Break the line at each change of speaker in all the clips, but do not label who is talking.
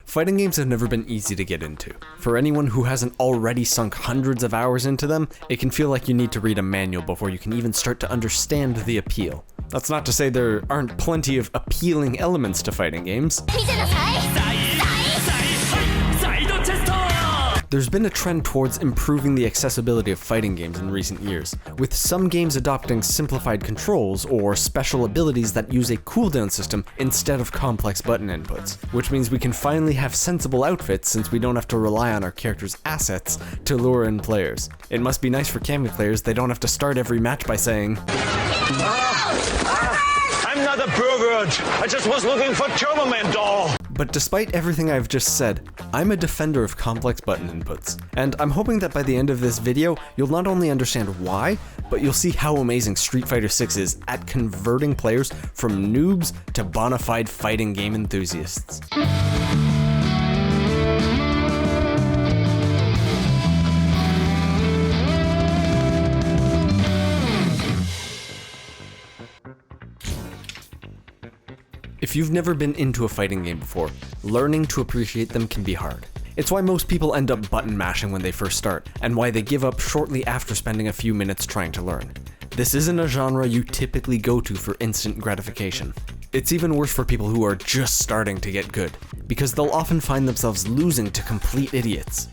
Fighting games have never been easy to get into. For anyone who hasn't already sunk hundreds of hours into them, it can feel like you need to read a manual before you can even start to understand the appeal. That's not to say there aren't plenty of appealing elements to fighting games. There's been a trend towards improving the accessibility of fighting games in recent years, with some games adopting simplified controls or special abilities that use a cooldown system instead of complex button inputs, which means we can finally have sensible outfits since we don't have to rely on our character's assets to lure in players. It must be nice for Kami players, they don't have to start every match by saying,
I'm not a pervert, I just was looking for Turbo Man doll.
But despite everything I've just said, I'm a defender of complex button inputs, and I'm hoping that by the end of this video, you'll not only understand why, but you'll see how amazing StreetFighter6 is at converting players from noobs to bona fide fighting game enthusiasts. If you've never been into a fighting game before, learning to appreciate them can be hard. It's why most people end up button mashing when they first start, and why they give up shortly after spending a few minutes trying to learn. This isn't a genre you typically go to for instant gratification. It's even worse for people who are just starting to get good, because they'll often find themselves losing to complete idiots.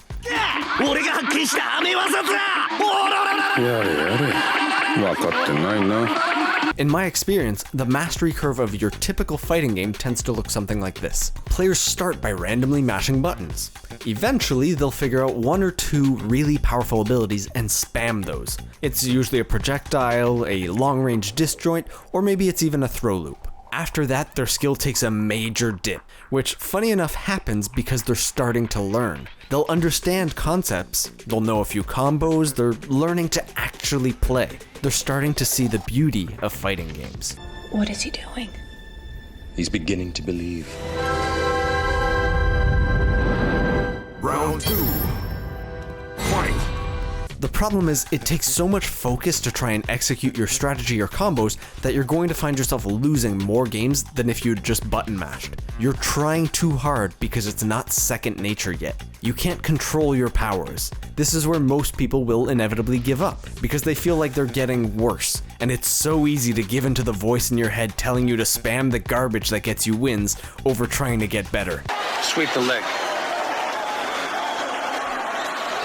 In my experience, the mastery curve of your typical fighting game tends to look something like this. Players start by randomly mashing buttons. Eventually, they'll figure out one or two really powerful abilities and spam those. It's usually a projectile, a long-range disjoint, or maybe it's even a throw loop. After that, their skill takes a major dip, which funny enough happens because they're starting to learn. They'll understand concepts, they'll know a few combos, they're learning to actually play. They're starting to see the beauty of fighting games.
What is he doing?
He's beginning to believe.
Round 2. Fight!
The problem is, it takes so much focus to try and execute your strategy or combos that you're going to find yourself losing more games than if you'd just button mashed. You're trying too hard because it's not second nature yet. You can't control your powers. This is where most people will inevitably give up, because they feel like they're getting worse. And it's so easy to give into the voice in your head telling you to spam the garbage that gets you wins over trying to get better.
Sweep the leg.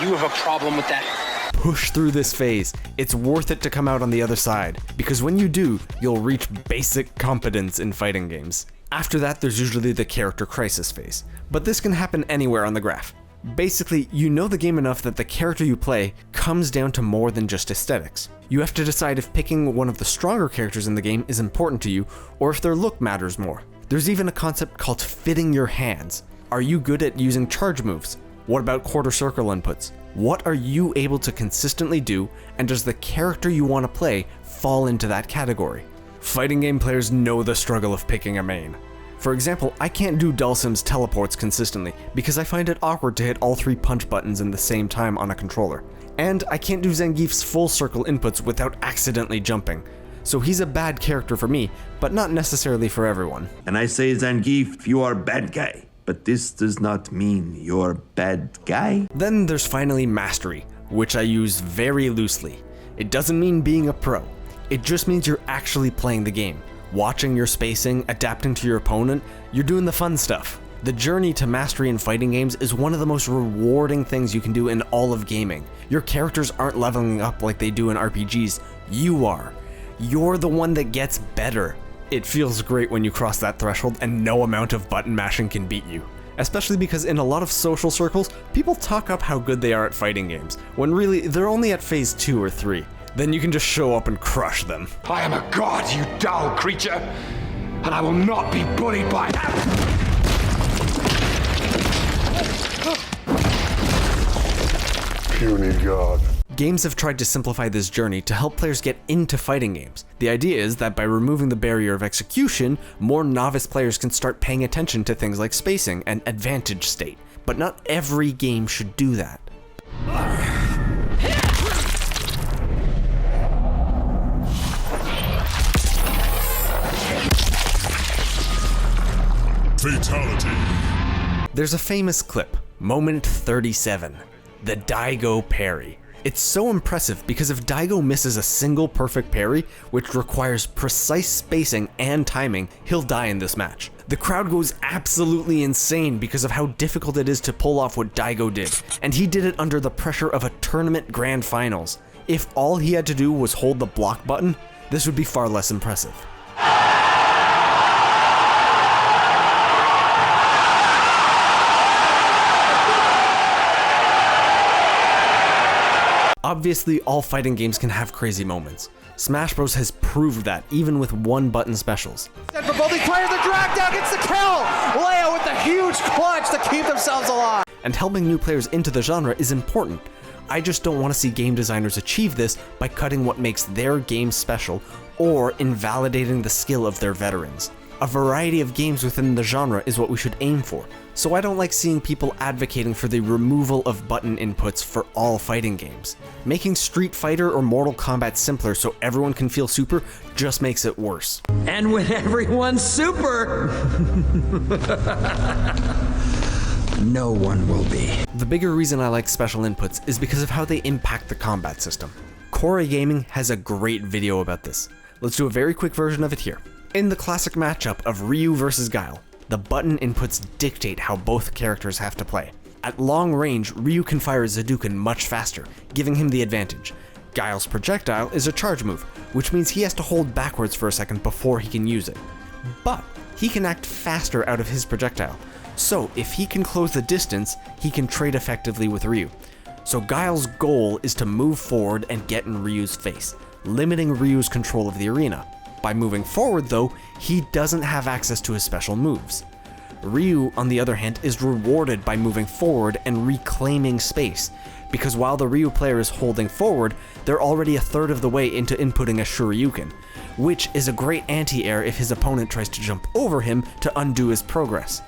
You have a problem with that?
Push through this phase. It's worth it to come out on the other side, because when you do, you'll reach basic competence in fighting games. After that, there's usually the character crisis phase, but this can happen anywhere on the graph. Basically, you know the game enough that the character you play comes down to more than just aesthetics. You have to decide if picking one of the stronger characters in the game is important to you, or if their look matters more. There's even a concept called fitting your hands. Are you good at using charge moves? What about quarter circle inputs? What are you able to consistently do, and does the character you want to play fall into that category? Fighting game players know the struggle of picking a main. For example, I can't do Dulcim's teleports consistently because I find it awkward to hit all 3 punch buttons in the same time on a controller. And I can't do Zangief's full circle inputs without accidentally jumping. So he's a bad character for me, but not necessarily for everyone.
And I say, Zangief, you are bad guy. But this does not mean you're bad guy.
Then there's finally mastery, which I use very loosely. It doesn't mean being a pro. It just means you're actually playing the game. Watching your spacing, adapting to your opponent, you're doing the fun stuff. The journey to mastery in fighting games is one of the most rewarding things you can do in all of gaming. Your characters aren't leveling up like they do in RPGs, you are. You're the one that gets better. It feels great when you cross that threshold and no amount of button mashing can beat you. Especially because in a lot of social circles, people talk up how good they are at fighting games, when really they're only at phase 2 or 3. Then you can just show up and crush them.
I am a god, you dull creature, and I will not be bullied by that. Puny god.
Games have tried to simplify this journey to help players get into fighting games. The idea is that by removing the barrier of execution, more novice players can start paying attention to things like spacing and advantage state. But not every game should do that.
Fatality.
There's a famous clip, moment 37, the Daigo parry. It's so impressive because if Daigo misses a single perfect parry, which requires precise spacing and timing, he'll die in this match. The crowd goes absolutely insane because of how difficult it is to pull off what Daigo did, and he did it under the pressure of a tournament grand finals. If all he had to do was hold the block button, this would be far less impressive. Obviously, all fighting games can have crazy moments. Smash Bros has proved that even with one-button specials.
And for both these players, the drag down gets the kill! Leo with the huge clutch to keep themselves alive!
And helping new players into the genre is important. I just don't want to see game designers achieve this by cutting what makes their game special or invalidating the skill of their veterans. A variety of games within the genre is what we should aim for, so I don't like seeing people advocating for the removal of button inputs for all fighting games. Making Street Fighter or Mortal Kombat simpler so everyone can feel super just makes it worse.
And when everyone's super, no one will be.
The bigger reason I like special inputs is because of how they impact the combat system. Corey Gaming has a great video about this. Let's do a very quick version of it here. In the classic matchup of Ryu versus Guile, the button inputs dictate how both characters have to play. At long range, Ryu can fire his Hadouken much faster, giving him the advantage. Guile's projectile is a charge move, which means he has to hold backwards for a second before he can use it. But he can act faster out of his projectile, so if he can close the distance, he can trade effectively with Ryu. So Guile's goal is to move forward and get in Ryu's face, limiting Ryu's control of the arena. By moving forward though, he doesn't have access to his special moves. Ryu, on the other hand, is rewarded by moving forward and reclaiming space, because while the Ryu player is holding forward, they're already a third of the way into inputting a Shoryuken, which is a great anti-air if his opponent tries to jump over him to undo his progress.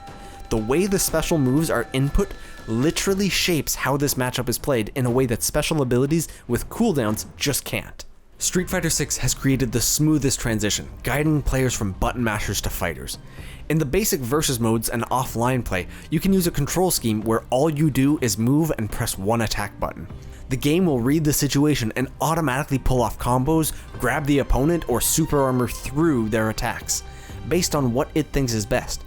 The way the special moves are input literally shapes how this matchup is played in a way that special abilities with cooldowns just can't. StreetFighter6 has created the smoothest transition, guiding players from button mashers to fighters. In the basic versus modes and offline play, you can use a control scheme where all you do is move and press one attack button. The game will read the situation and automatically pull off combos, grab the opponent, or super armor through their attacks, based on what it thinks is best.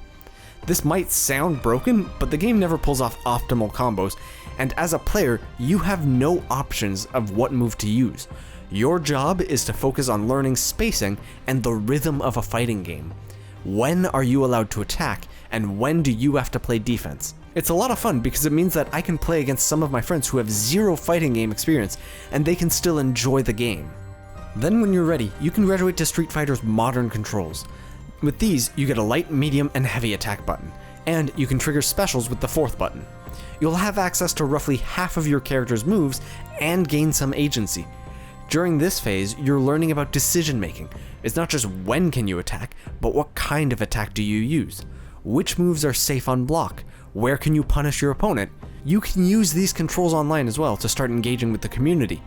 This might sound broken, but the game never pulls off optimal combos, and as a player, you have no options of what move to use. Your job is to focus on learning spacing and the rhythm of a fighting game. When are you allowed to attack, and when do you have to play defense? It's a lot of fun because it means that I can play against some of my friends who have zero fighting game experience, and they can still enjoy the game. Then when you're ready, you can graduate to Street Fighter's modern controls. With these, you get a light, medium, and heavy attack button, and you can trigger specials with the fourth button. You'll have access to roughly half of your character's moves and gain some agency. During this phase, you're learning about decision making. It's not just when can you attack, but what kind of attack do you use? Which moves are safe on block? Where can you punish your opponent? You can use these controls online as well to start engaging with the community.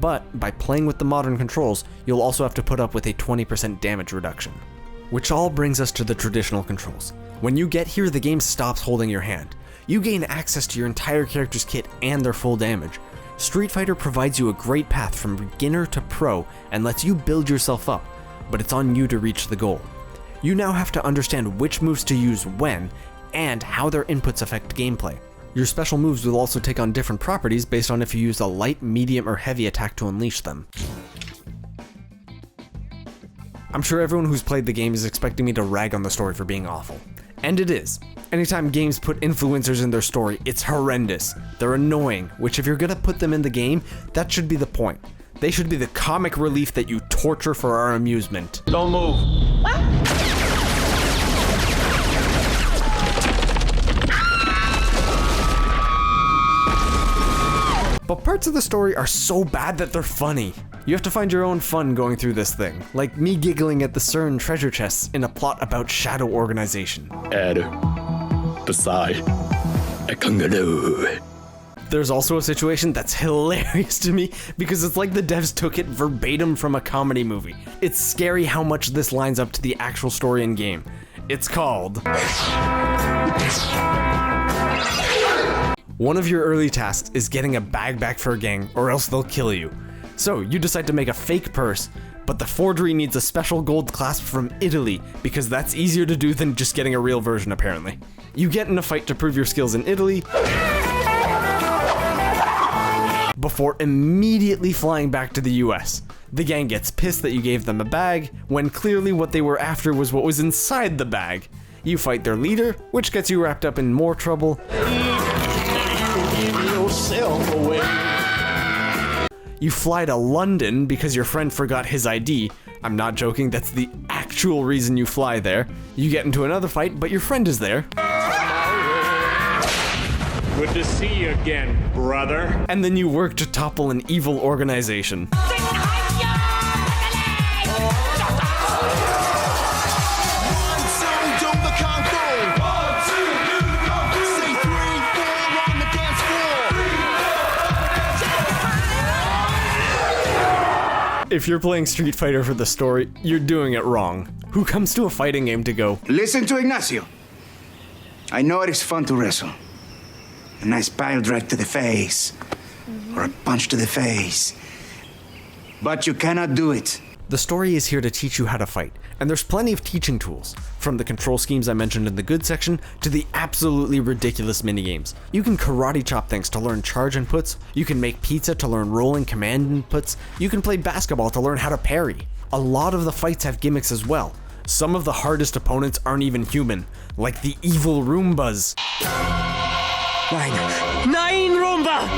But by playing with the modern controls, you'll also have to put up with a 20% damage reduction. Which all brings us to the traditional controls. When you get here, the game stops holding your hand. You gain access to your entire character's kit and their full damage. Street Fighter provides you a great path from beginner to pro and lets you build yourself up, but it's on you to reach the goal. You now have to understand which moves to use when, and how their inputs affect gameplay. Your special moves will also take on different properties based on if you use a light, medium, or heavy attack to unleash them. I'm sure everyone who's played the game is expecting me to rag on the story for being awful. And it is. Anytime games put influencers in their story, it's horrendous. They're annoying, which if you're gonna put them in the game, that should be the point. They should be the comic relief that you torture for our amusement.
Don't move.
But parts of the story are so bad that they're funny. You have to find your own fun going through this thing, like me giggling at the CERN treasure chests in a plot about shadow organization.
Beside a kangaroo.
There's also a situation that's hilarious to me because it's like the devs took it verbatim from a comedy movie. It's scary how much this lines up to the actual story in game. It's called One of your early tasks is getting a bag back for a gang, or else they'll kill you. So you decide to make a fake purse, but the forgery needs a special gold clasp from Italy, because that's easier to do than just getting a real version apparently. You get in a fight to prove your skills in Italy, before immediately flying back to the US. The gang gets pissed that you gave them a bag, when clearly what they were after was what was inside the bag. You fight their leader, which gets you wrapped up in more trouble. You fly to London because your friend forgot his ID. I'm not joking, that's the actual reason you fly there. You get into another fight, but your friend is there.
Good to see you again, brother.
And then you work to topple an evil organization. If you're playing Street Fighter for the story, you're doing it wrong. Who comes to a fighting game to go,
"Listen to Ignacio. I know it is fun to wrestle. A nice pile drive to the face, or a punch to the face. But you cannot do it."
The story is here to teach you how to fight, and there's plenty of teaching tools, from the control schemes I mentioned in the good section to the absolutely ridiculous minigames. You can karate chop things to learn charge inputs, you can make pizza to learn rolling command inputs, you can play basketball to learn how to parry. A lot of the fights have gimmicks as well. Some of the hardest opponents aren't even human, like the evil Roombas.
Nine Roomba!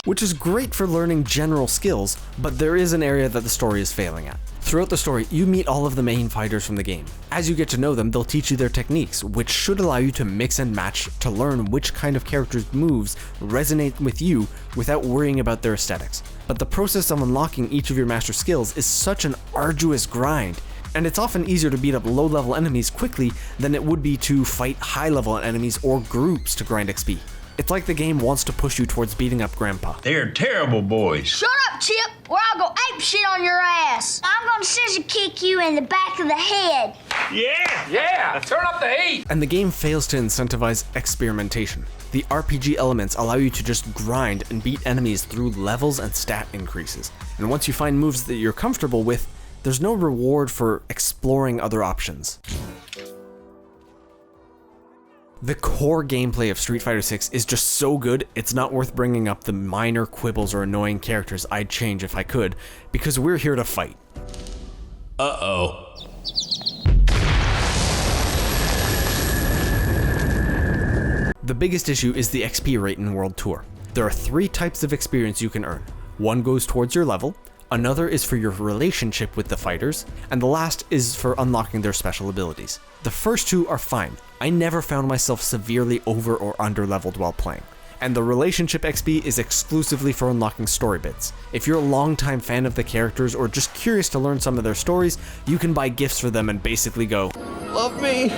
Which is great for learning general skills, but there is an area that the story is failing at. Throughout the story, you meet all of the main fighters from the game. As you get to know them, they'll teach you their techniques, which should allow you to mix and match to learn which kind of character's moves resonate with you without worrying about their aesthetics. But the process of unlocking each of your master skills is such an arduous grind, and it's often easier to beat up low-level enemies quickly than it would be to fight high-level enemies or groups to grind XP. It's like the game wants to push you towards beating up Grandpa.
They're terrible boys.
Shut up, Chip, or I'll go ape shit on your ass. I'm gonna scissor kick you in the back of the head.
Yeah, turn up the heat.
And the game fails to incentivize experimentation. The RPG elements allow you to just grind and beat enemies through levels and stat increases. And once you find moves that you're comfortable with, there's no reward for exploring other options. The core gameplay of Street Fighter 6 is just so good, it's not worth bringing up the minor quibbles or annoying characters I'd change if I could, because we're here to fight.
Uh-oh.
The biggest issue is the XP rate in World Tour. There are 3 types of experience you can earn. One goes towards your level, another is for your relationship with the fighters, and the last is for unlocking their special abilities. The first 2 are fine. I never found myself severely over or under leveled while playing. And the relationship XP is exclusively for unlocking story bits. If you're a longtime fan of the characters or just curious to learn some of their stories, you can buy gifts for them and basically go,
Love me!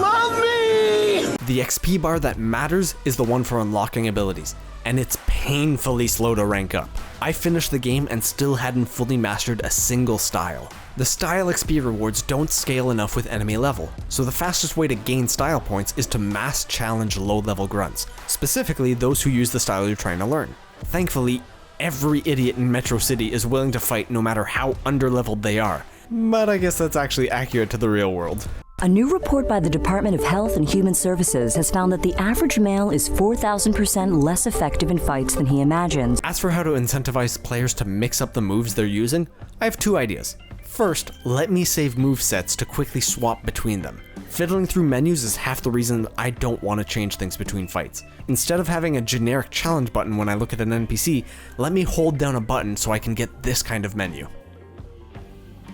Love me!
The XP bar that matters is the one for unlocking abilities, and it's painfully slow to rank up. I finished the game and still hadn't fully mastered a single style. The style XP rewards don't scale enough with enemy level, so the fastest way to gain style points is to mass challenge low-level grunts, specifically those who use the style you're trying to learn. Thankfully, every idiot in Metro City is willing to fight no matter how underleveled they are, but I guess that's actually accurate to the real world.
A new report by the Department of Health and Human Services has found that the average male is 4,000% less effective in fights than he imagines.
As for how to incentivize players to mix up the moves they're using, I have 2 ideas. First, let me save movesets to quickly swap between them. Fiddling through menus is half the reason I don't want to change things between fights. Instead of having a generic challenge button when I look at an NPC, let me hold down a button so I can get this kind of menu.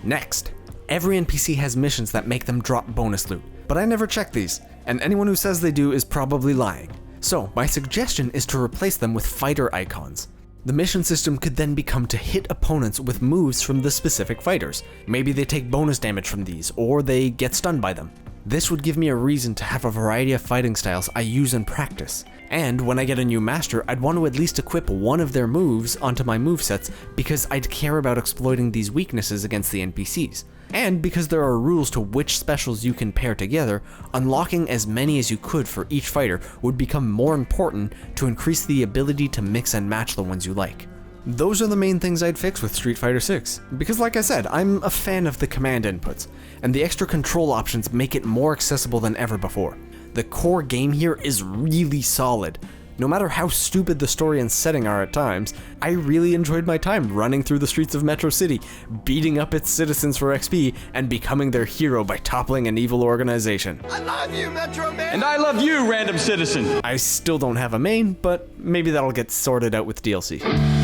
Next, every NPC has missions that make them drop bonus loot, but I never check these, and anyone who says they do is probably lying. So my suggestion is to replace them with fighter icons. The mission system could then become to hit opponents with moves from the specific fighters. Maybe they take bonus damage from these, or they get stunned by them. This would give me a reason to have a variety of fighting styles I use in practice. And when I get a new master, I'd want to at least equip one of their moves onto my movesets because I'd care about exploiting these weaknesses against the NPCs. And because there are rules to which specials you can pair together, unlocking as many as you could for each fighter would become more important to increase the ability to mix and match the ones you like. Those are the main things I'd fix with Street Fighter 6, because like I said, I'm a fan of the command inputs, and the extra control options make it more accessible than ever before. The core game here is really solid. No matter how stupid the story and setting are at times, I really enjoyed my time running through the streets of Metro City, beating up its citizens for XP, and becoming their hero by toppling an evil organization.
I love you, Metro Man!
And I love you, random citizen.
I still don't have a main, but maybe that'll get sorted out with DLC.